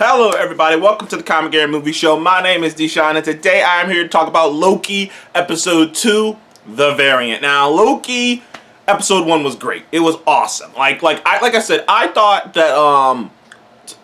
Hello everybody, welcome to the Comic Gary Movie Show. My name is Deshaun and today I am here to talk about Loki Episode 2, The Variant. Now, Loki Episode 1 was great. It was awesome. Like I said, I thought that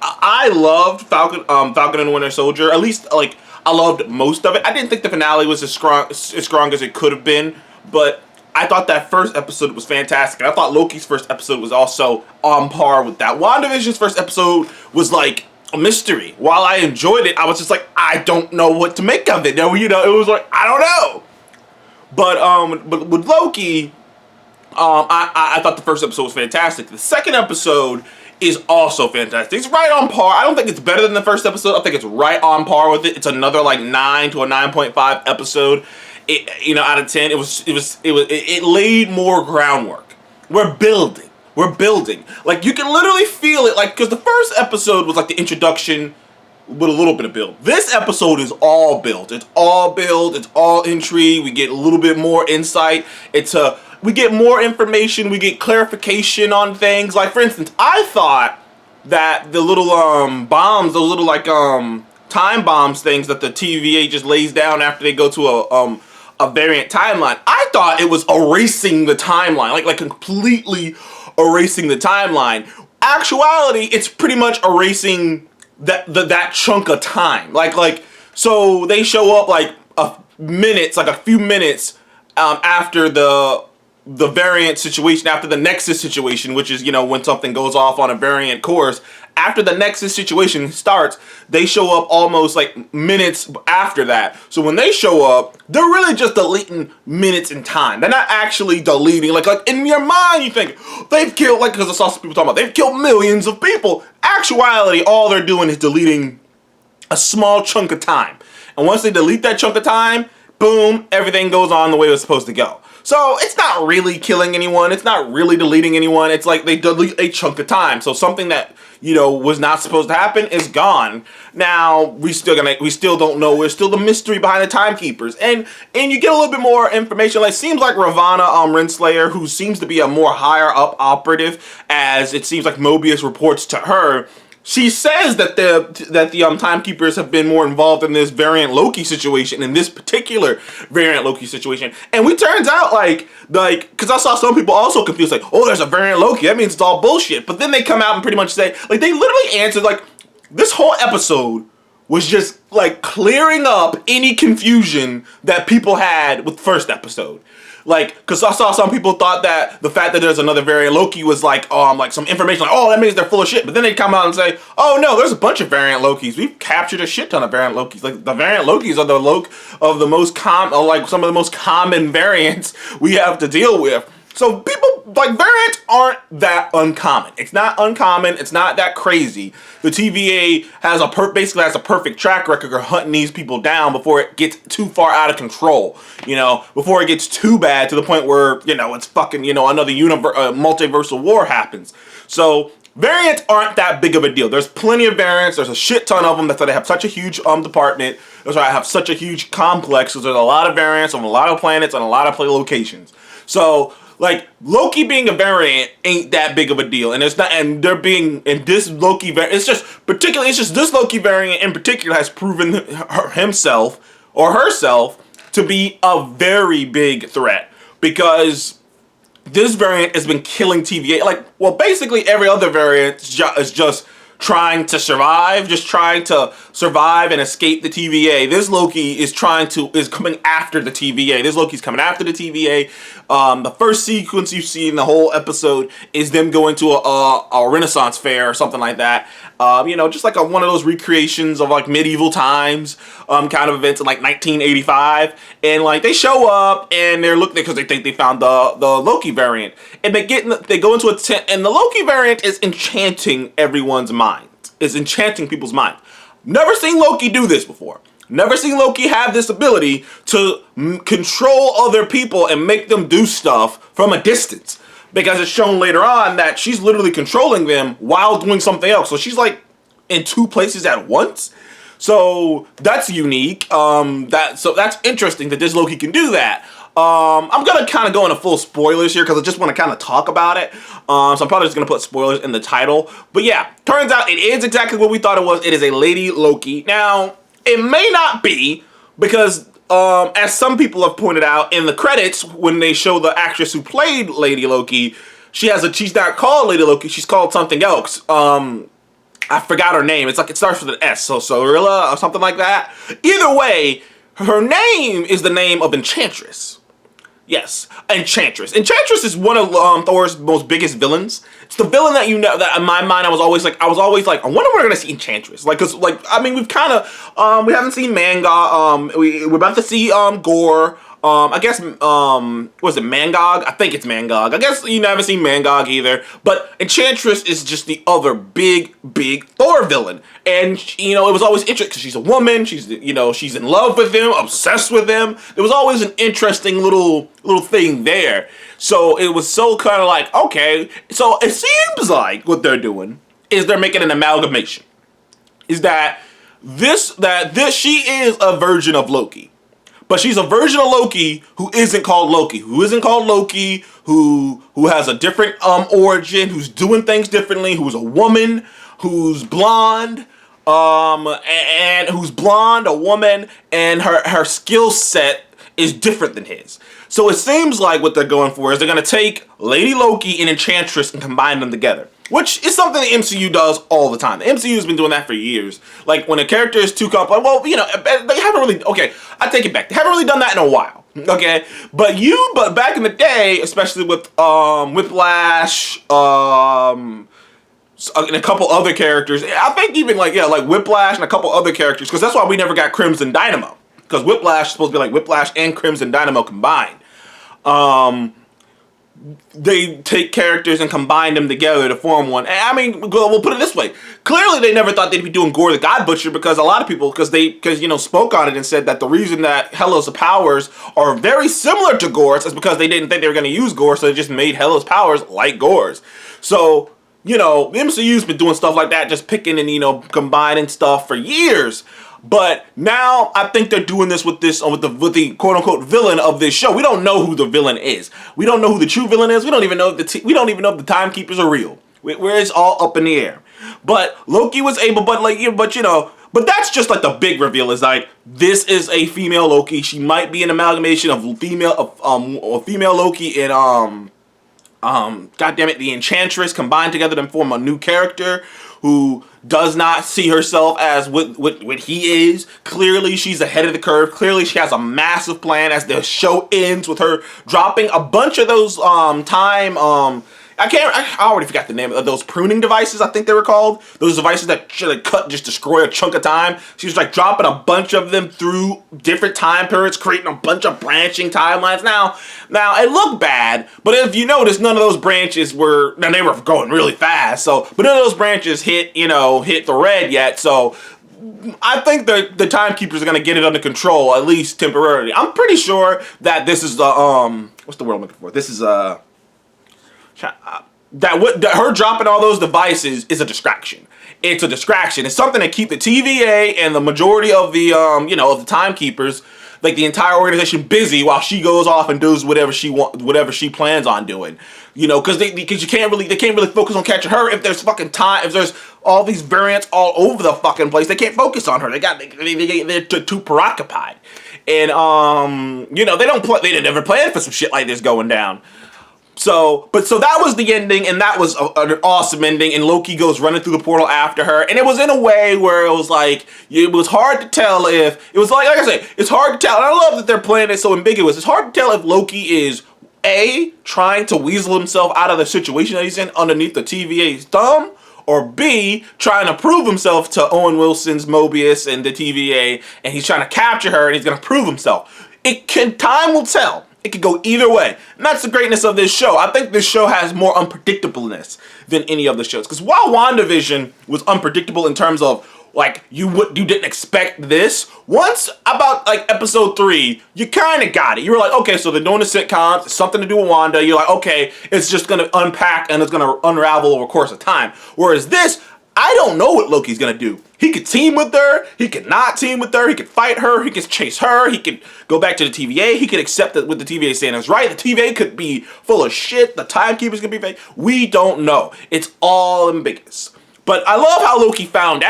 I loved Falcon and the Winter Soldier. At least I loved most of it. I didn't think the finale was as strong as it could have been, but I thought that first episode was fantastic. And I thought Loki's first episode was also on par with that. WandaVision's first episode was like a mystery. While I enjoyed it, I was just like, I don't know what to make of it. It was like, I don't know. But with Loki, I thought the first episode was fantastic. The second episode is also fantastic. It's right on par. I don't think it's better than the first episode. I think it's right on par with it. It's another like 9 to a 9.5 episode. Out of 10. It laid more groundwork. We're building. Like, you can literally feel it, like, because the first episode was like the introduction with a little bit of build. This episode is all build. It's all intrigue. We get a little bit more insight. We get more information. We get clarification on things. Like, for instance, I thought that the little bombs, those little like time bombs things that the TVA just lays down after they go to a variant timeline, I thought it was erasing the timeline, like completely erasing the timeline. Actuality, it's pretty much erasing that chunk of time. So they show up like a few minutes after the variant situation, after the Nexus situation, which is, when something goes off on a variant course. After the Nexus situation starts, they show up almost like minutes after that. So when they show up, they're really just deleting minutes in time. They're not actually deleting, like in your mind you think, they've killed, because I saw some people talking about, they've killed millions of people. Actuality, all they're doing is deleting a small chunk of time. And once they delete that chunk of time, boom, everything goes on the way it was supposed to go. So it's not really killing anyone. It's not really deleting anyone. It's like they delete a chunk of time. So something that, was not supposed to happen is gone. Now, we still don't know. We're still the mystery behind the timekeepers. And you get a little bit more information. Like, seems like Ravonna Renslayer, who seems to be a more higher up operative, as it seems like Mobius reports to her, she says that the timekeepers have been more involved in this variant Loki situation, in this particular variant Loki situation. And we turns out because I saw some people also confused, like, oh, there's a variant Loki, that means it's all bullshit. But then they come out and pretty much say, like, they literally answered, like, this whole episode was just like clearing up any confusion that people had with the first episode. Because I saw some people thought that the fact that there's another variant Loki was like some information, like, oh, that means they're full of shit. But then they come out and say, oh no, there's a bunch of variant Lokis. We've captured a shit ton of variant Lokis. Like, the variant Lokis are the most some of the most common variants we have to deal with. So people, variants aren't that uncommon. It's not uncommon. It's not that crazy. The TVA basically has a perfect track record of hunting these people down before it gets too far out of control. Before it gets too bad to the point where, it's fucking, another multiversal war happens. So variants aren't that big of a deal. There's plenty of variants. There's a shit ton of them. That's why they have such a huge department. That's why I have such a huge complex, because there's a lot of variants on a lot of planets and a lot of locations. So, Loki being a variant ain't that big of a deal, and it's not. And they're being in this Loki variant. It's just this Loki variant in particular has proven himself or herself to be a very big threat, because this variant has been killing TVA. Basically every other variant is just trying to survive, and escape the TVA. This Loki is coming after the TVA. This Loki's coming after the TVA. The first sequence you see in the whole episode is them going to a Renaissance fair or something like that. Just like one of those recreations of medieval times kind of events in 1985. And they show up and they're looking because they think they found the Loki variant. And they go into a tent, and the Loki variant is enchanting everyone's mind. It's enchanting people's minds. Never seen Loki do this before. Never seen Loki have this ability to control other people and make them do stuff from a distance. Because it's shown later on that she's literally controlling them while doing something else. So she's in two places at once. So that's unique. So that's interesting that this Loki can do that. I'm gonna kind of go into full spoilers here because I just want to kind of talk about it. So I'm probably just gonna put spoilers in the title. But yeah, turns out it is exactly what we thought it was. It is a Lady Loki. Now, it may not be because, as some people have pointed out in the credits when they show the actress who played Lady Loki, she's not called Lady Loki. She's called something else. I forgot her name. It's like it starts with an S, so Sorilla or something like that. Either way, her name is the name of Enchantress. Yes, Enchantress. Enchantress is one of Thor's most biggest villains. It's the villain that that in my mind I was always like, I wonder when we're gonna see Enchantress. Like, cause like I mean we've kind of we haven't seen Mangog. We're about to see Gore. I guess, was it Mangog? I think it's Mangog. I guess you haven't seen Mangog either. But Enchantress is just the other big Thor villain. And, it was always interesting because she's a woman. She's in love with him, obsessed with him. There was always an interesting little thing there. So it was so kind of like, okay. So it seems like what they're doing is they're making an amalgamation. Is that she is a version of Loki. But she's a version of Loki who isn't called Loki, who has a different origin, who's doing things differently, who's a woman, who's blonde, a woman, and her skill set is different than his. So it seems like what they're going for is they're going to take Lady Loki and Enchantress and combine them together. Which is something the MCU does all the time. The MCU has been doing that for years. Like, when a character is too complex, well, they haven't really, okay, I take it back. They haven't really done that in a while, okay? But back in the day, especially with Whiplash, and a couple other characters, I think even like Whiplash and a couple other characters, because that's why we never got Crimson Dynamo. Because Whiplash is supposed to be like Whiplash and Crimson Dynamo combined. They take characters and combine them together to form one. And I mean, we'll put it this way. Clearly, they never thought they'd be doing Gore the God Butcher because a lot of people, spoke on it and said that the reason that Hela's powers are very similar to Gore's is because they didn't think they were going to use Gore, so they just made Hela's powers like Gore's. So, the MCU's been doing stuff like that, just picking and, combining stuff for years. But now I think they're doing this with the quote unquote villain of this show. We don't know who the villain is. We don't know who the true villain is. We don't even know if the timekeepers are real. Where it's all up in the air. But Loki was able, but that's just like the big reveal is like this is a female Loki. She might be an amalgamation of female Loki and the Enchantress combined together to form a new character who does not see herself as what he is. Clearly, she's ahead of the curve. Clearly, she has a massive plan as the show ends with her dropping a bunch of those I already forgot the name of those pruning devices, I think they were called. Those devices that just destroy a chunk of time. She was like dropping a bunch of them through different time periods, creating a bunch of branching timelines. Now it looked bad, but if you notice, none of those branches they were going really fast. But none of those branches hit the red yet. So I think the timekeepers are going to get it under control, at least temporarily. I'm pretty sure that this is what's the word I'm looking for? This is her dropping all those devices is a distraction. It's a distraction. It's something to keep the TVA and the majority of the of the timekeepers, like the entire organization, busy while she goes off and does whatever she plans on doing. Because they can't really focus on catching her if there's fucking time. If there's all these variants all over the fucking place, they can't focus on her. They're too preoccupied, and they never planned for some shit like this going down. So that was the ending, and that was an awesome ending, and Loki goes running through the portal after her, and it was in a way where it was like, it was hard to tell if, it was like I said, it's hard to tell, and I love that they're playing it so ambiguous. It's hard to tell if Loki is, A, trying to weasel himself out of the situation that he's in underneath the TVA's thumb, or B, trying to prove himself to Owen Wilson's Mobius and the TVA, and he's trying to capture her, and he's going to prove himself. Time will tell. It could go either way. And that's the greatness of this show. I think this show has more unpredictableness than any of the shows. Because while WandaVision was unpredictable in terms of, like, you didn't expect this, once about, like, episode 3, you kind of got it. You were like, okay, so they're doing the sitcoms, it's something to do with Wanda. You're like, okay, it's just going to unpack and it's going to unravel over the course of time. Whereas this, I don't know what Loki's gonna do. He could team with her, he could not team with her, he could fight her, he could chase her, he could go back to the TVA, he could accept that what the TVA is saying is right, the TVA could be full of shit, the timekeeper's gonna be fake. We don't know. It's all ambiguous. But I love how Loki helped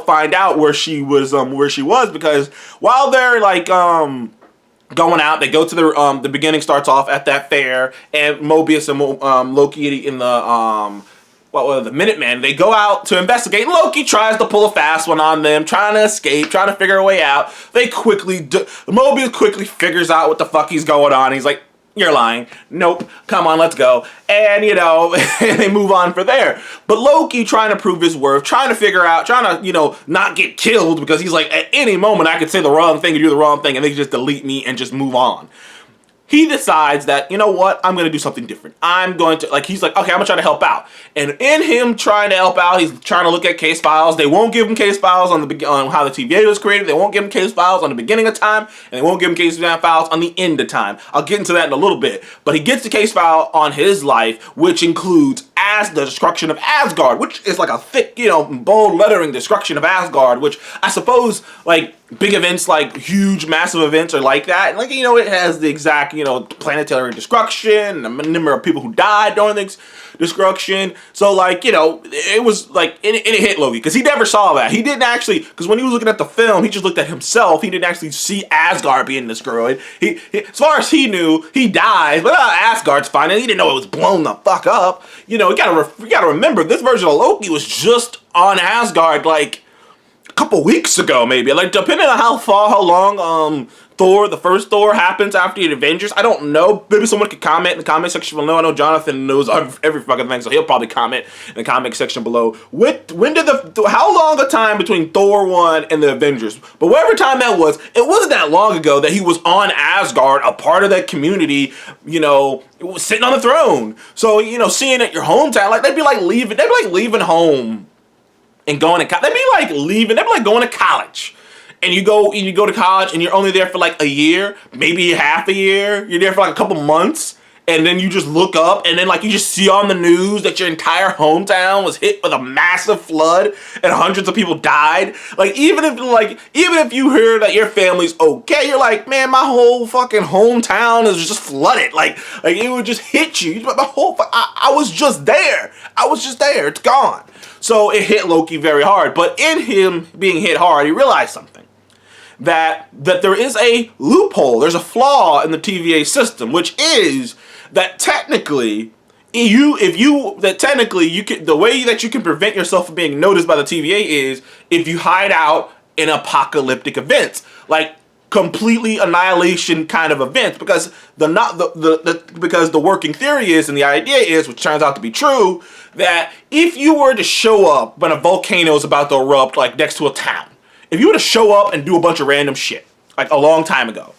find out where she was, because while they're like going out, they go to the beginning starts off at that fair, and Mobius and Loki in the Minutemen, they go out to investigate. Loki tries to pull a fast one on them, trying to escape, trying to figure a way out. Mobius quickly figures out what the fuck he's going on. He's like, you're lying. Nope. Come on, let's go. And, they move on from there. But Loki trying to prove his worth, trying to figure out, trying to, not get killed, because he's like, at any moment I could say the wrong thing or do the wrong thing and they could just delete me and just move on. He decides that, you know what, I'm going to do something different. He's like, okay, I'm going to try to help out. And in him trying to help out, he's trying to look at case files. They won't give him case files on how the TVA was created. They won't give him case files on the beginning of time. And they won't give him case files on the end of time. I'll get into that in a little bit. But he gets the case file on his life, which includes the destruction of Asgard, which is like a thick, bold lettering destruction of Asgard, which I suppose, like, big events, like huge, massive events are like that. And, it has the exact, planetary destruction, the number of people who died during the destruction. So, it was, it hit Loki, because he never saw that. He didn't actually, because when he was looking at the film, he just looked at himself. He didn't actually see Asgard being destroyed. He as far as he knew, he dies, but Asgard's fine, and he didn't know it was blown the fuck up. You gotta remember, this version of Loki was just on Asgard, a couple weeks ago, maybe. Depending on how long the first Thor happens after the Avengers, I don't know. Maybe someone could comment in the comment section below. I know Jonathan knows every fucking thing, so he'll probably comment in the comment section below. How long a time between Thor 1 and the Avengers? But whatever time that was, it wasn't that long ago that he was on Asgard, a part of that community, sitting on the throne. So, seeing at your hometown, they'd be like leaving home and going to college. They'd be like going to college. And you go to college and you're only there for a year, maybe half a year. You're there for a couple months, and then you just look up and then you just see on the news that your entire hometown was hit with a massive flood and hundreds of people died. Even if you hear that your family's okay, you're like, man, my whole fucking hometown is just flooded. It would just hit you. I was just there. It's gone. So it hit Loki very hard. But in him being hit hard, he realized something. That there is a loophole, there's a flaw in the TVA system, which is that technically, the way that you can prevent yourself from being noticed by the TVA is if you hide out in apocalyptic events, completely annihilation kind of events, because the working theory is, and the idea is, which turns out to be true, that if you were to show up when a volcano is about to erupt, next to a town, if you were to show up and do a bunch of random shit, a long time ago,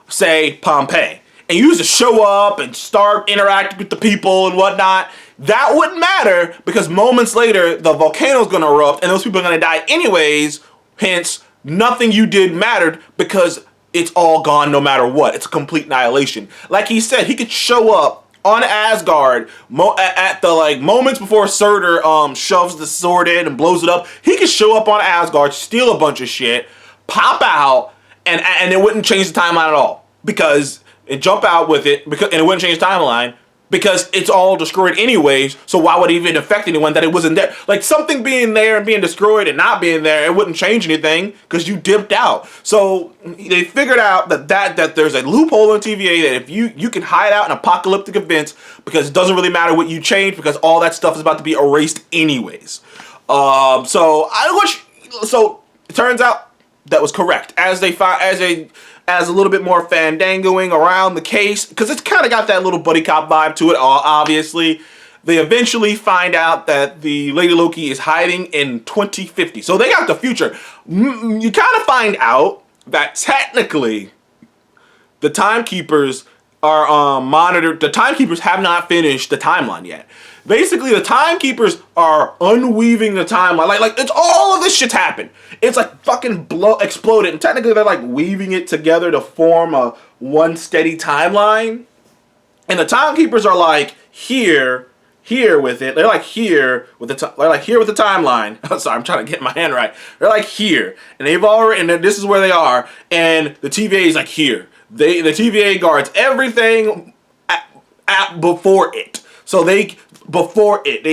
say Pompeii, and you used to show up and start interacting with the people and whatnot, that wouldn't matter, because moments later, the volcano's gonna erupt and those people are gonna die anyways, hence, nothing you did mattered, because it's all gone no matter what. It's a complete annihilation. Like he said, he could show up on Asgard at the moments before Surtur shoves the sword in and blows it up. He could show up on Asgard, steal a bunch of shit, pop out, and it wouldn't change the timeline at all, because and jump out with it, and it wouldn't change the timeline, because it's all destroyed anyways. So why would it even affect anyone that it wasn't there? Something being there and being destroyed and not being there, it wouldn't change anything because you dipped out. So they figured out that there's a loophole in TVA that if you can hide out in apocalyptic events, because it doesn't really matter what you change, because all that stuff is about to be erased anyways. So it turns out that was correct. As a little bit more fandangoing around the case, because it's kind of got that little buddy cop vibe to it, obviously. They eventually find out that the Lady Loki is hiding in 2050. So they got the future. You kind of find out that technically the timekeepers are monitored. The timekeepers have not finished the timeline yet. Basically, the timekeepers are unweaving the timeline. It's all of this shit's happened. It's fucking exploded, and technically they're weaving it together to form a one steady timeline. And the timekeepers are here, here with it. They're like here with the they're like here with the timeline. Sorry, I'm trying to get my hand right. They're like here, and they've already, and this is where they are, and the TVA is like here. The TVA guards everything at before it. So they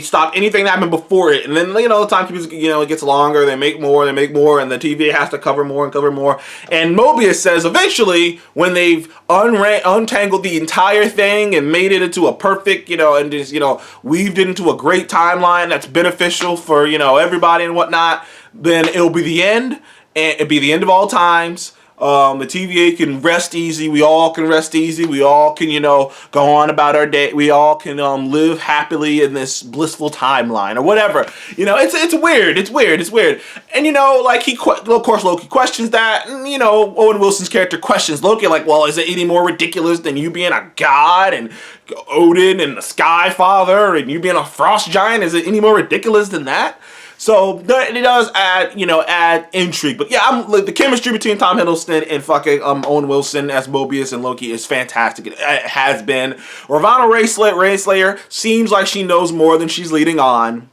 stop anything that happened before it, and then the time keeps it gets longer. They make more, and the TVA has to cover more and cover more. And Mobius says eventually, when they've untangled the entire thing and made it into a perfect and just weaved it into a great timeline that's beneficial for everybody and whatnot, then it'll be the end, and it'll be the end of all times. The TVA can rest easy. We all can rest easy. We all can, go on about our day. We all can live happily in this blissful timeline or whatever. It's weird. It's weird. It's weird. And of course, Loki questions that. And, Owen Wilson's character questions Loki like, well, is it any more ridiculous than you being a god and Odin and the Sky Father and you being a frost giant? Is it any more ridiculous than that? So it does add intrigue. But yeah, the chemistry between Tom Hiddleston and fucking Owen Wilson as Mobius and Loki is fantastic. It has been. Ravonna Renslayer seems like she knows more than she's leading on.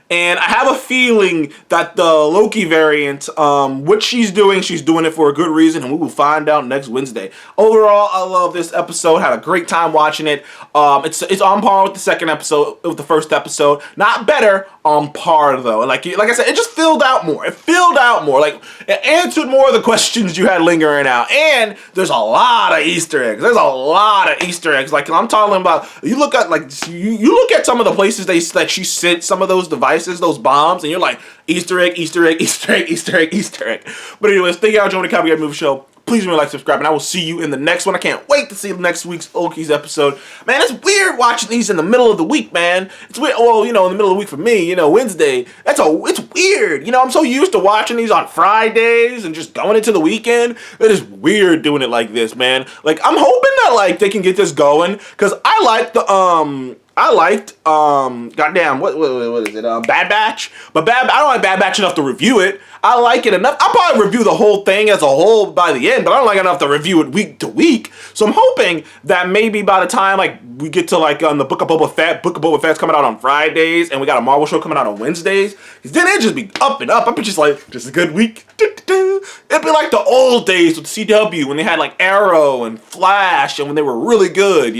And I have a feeling that the Loki variant, what she's doing it for a good reason, and we will find out next Wednesday. Overall, I love this episode. Had a great time watching it. It's on par with the second episode, with the first episode. Not better, on par though. Like I said, it just filled out more. It filled out more. Like it answered more of the questions you had lingering out. And there's a lot of Easter eggs. There's a lot of Easter eggs. Like I'm talking about. You look at you look at some of the places that she sent some of those devices, those bombs, and you're like Easter egg, Easter egg, Easter egg, Easter egg, Easter egg. But anyways, thank you all for joining the Copycat Movie Show. Please remember to like, subscribe, and I will see you in the next one. I can't wait to see next week's Loki's episode. Man, it's weird watching these in the middle of the week, man. It's weird. Well, in the middle of the week for me, Wednesday. It's weird. I'm so used to watching these on Fridays and just going into the weekend. It is weird doing it like this, man. Like I'm hoping that they can get this going because I liked goddamn, what is it? Bad Batch. But I don't like Bad Batch enough to review it. I like it enough. I'll probably review the whole thing as a whole by the end, but I don't like it enough to review it week to week. So I'm hoping that maybe by the time we get to on the Book of Boba Fett's coming out on Fridays, and we got a Marvel show coming out on Wednesdays, because then it'd just be up and up. I'd be just like, just a good week. It'd be like the old days with CW when they had Arrow and Flash, and when they were really good,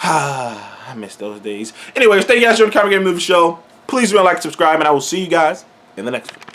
I miss those days. Anyways, thank you guys for joining the Copycat Movie Show. Please remember to like, subscribe, and I will see you guys in the next one.